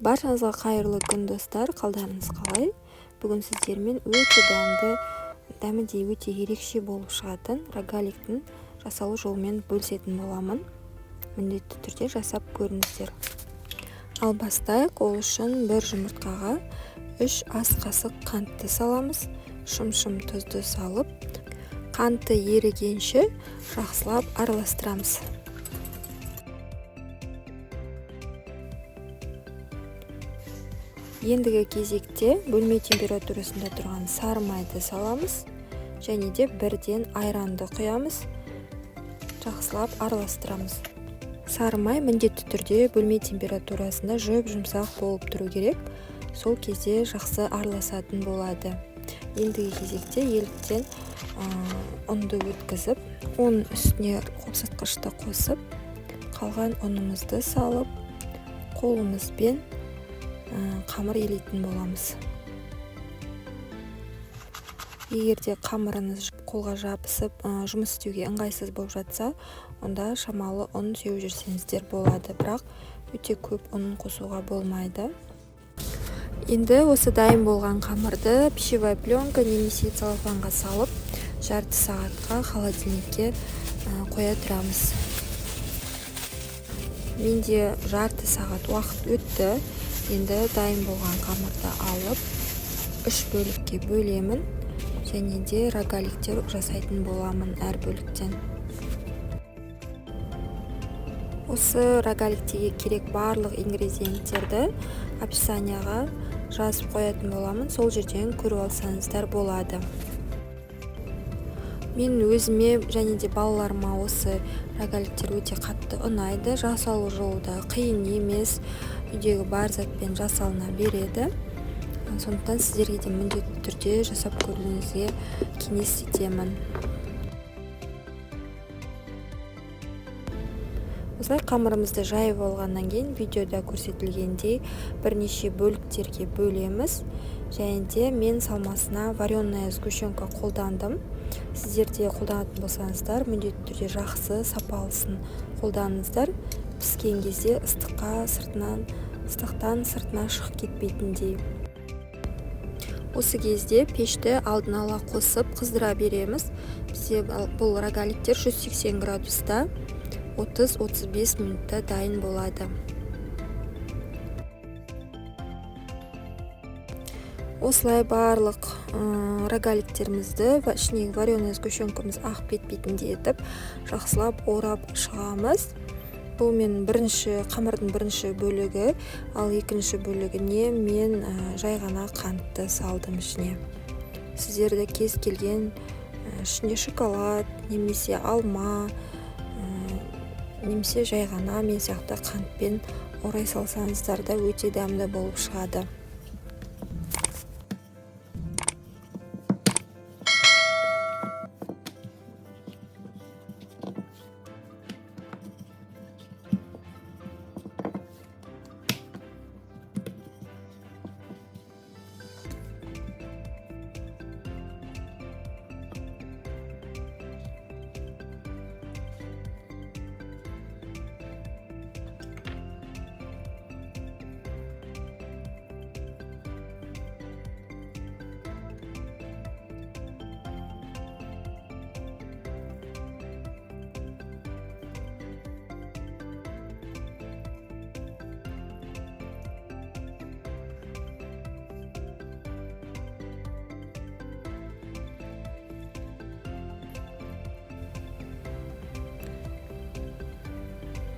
Баршаңызға қайырлы күн достар, қалдарыңыз қалай? Бүгін сіздермен өте дәмі өте ерекше болып шығатын рогаликтің жасалу жолымен бөлісетін боламын. Міндетті түрде жасап көріңіздер. Ал бастайық. Ол үшін бір жұмыртқаға 3 ас қасық қантты саламыз. Шым тұзды салып, қанты ерігенше жақсылап араластырамыз. Ендігі кезекте бөлме температурасында тұрған сары майды саламыз және де бірден айранды құямыз. Жақсылап араластырамыз. Сары май міндетті түрде бөлме температурасында жұмсақ болып тұру керек. Сол кезде жақсы араласатын болады. Ендігі кезекте еліктен ұнды өткізіп, оның үстіне қопсытқышты қосып, қалған ұнымызды салып, қолымызбен қамыр елейтін боламыз. Егерде қамырыңыз қолға жабысып, жұмыс істеуге ыңғайсыз болып жатса, онда шамалы ұн сеуіп жүрсеңіздер болады, бірақ өте көп ұнын қосуға болмайды. Енді осы дайын болған қамырды пищевая пленка немесе целлофанға салып, жарты сағатқа холодильникке қоя тұрамыз. Менде жарты сағат уақыт өтті. Енді дайын болған қамырды алып, 3 бөлікке бөлемін және де рогаликтер жасайтын боламын әр бөліктен. Осы рогаликтеге керек барлық ингредиенттерді описанияға жазып қоятын боламын. Сол жерден көріп алсаңыздар болады. Мен өзіме және де балаларыма осы рогаликтер өте қатты ұнайды. Жасалу жолы да қиын емес. Үйдегі бар затпен жасалына береді. Сондықтан сіздерге де міндетті түрде жасап көруіңізге кеңес етемін. Осылай қамырымызды жайып алғаннан кейін видеода көрсетілгендей бірнеше бөліктерге бөлеміз. Және де мен салмасына вареная сгущенка қолдандым. Сіздерде қолданатын болсаңыздар, міндетті түрде жақсы сапалысын қолданыңыздар. Піскен кезде ыстықтан сыртына шығып кетпейтіндей. Осы кезде пешті алдын ала қосып қыздыра береміз. Бізде бұл рогаликтер 180 градуста 30-35 минутта дайын болады. Осылай барлық рогаликтерімізді ішінегі вареная сгущенкамыз ақ кетпейтіндей етіп жақсылап орап шығамыз. Бұл мен қамырдың бірінші бөлігі, ал екінші бөлігіне мен жай ғана қантты салдым ішіне. Сіздерді кез келген ішіне шоколад, немесе алма, немесе жай ғана мен сияқты қантпен орай салсаңыздар да өте дәмді болып шығады.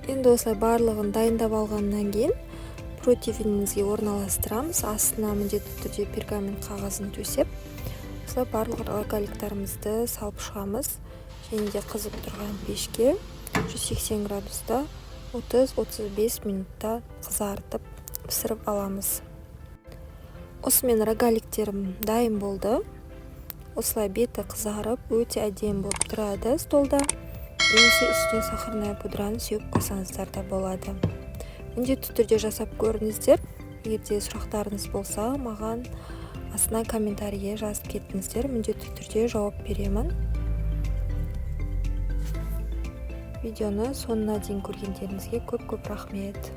Енді осылай барлығын дайындап алғаннан кейін противенімізге орналастырамыз. Астына міндетті түрде пергамент қағазын төсеп, осылай барлық рогаликтарымызды салып шығамыз. Және де қызып тұрған пешке 180 градуста 30-35 минутта қызартып пісіріп аламыз. Осымен рогаликтерім дайын болды. Осылай беті қызарып, өте әдемі болып тұрады столда. Немесе үстіне сахарная пудраны сеуіп қойсаңыздар да болады. Міндетті түрде жасап көріңіздер. Егерде сұрақтарыңыз болса, маған астына комментарийге жазып кетіңіздер. Міндетті түрде жауап беремін. Видеоны соңына дейін көргендеріңізге көп рахмет.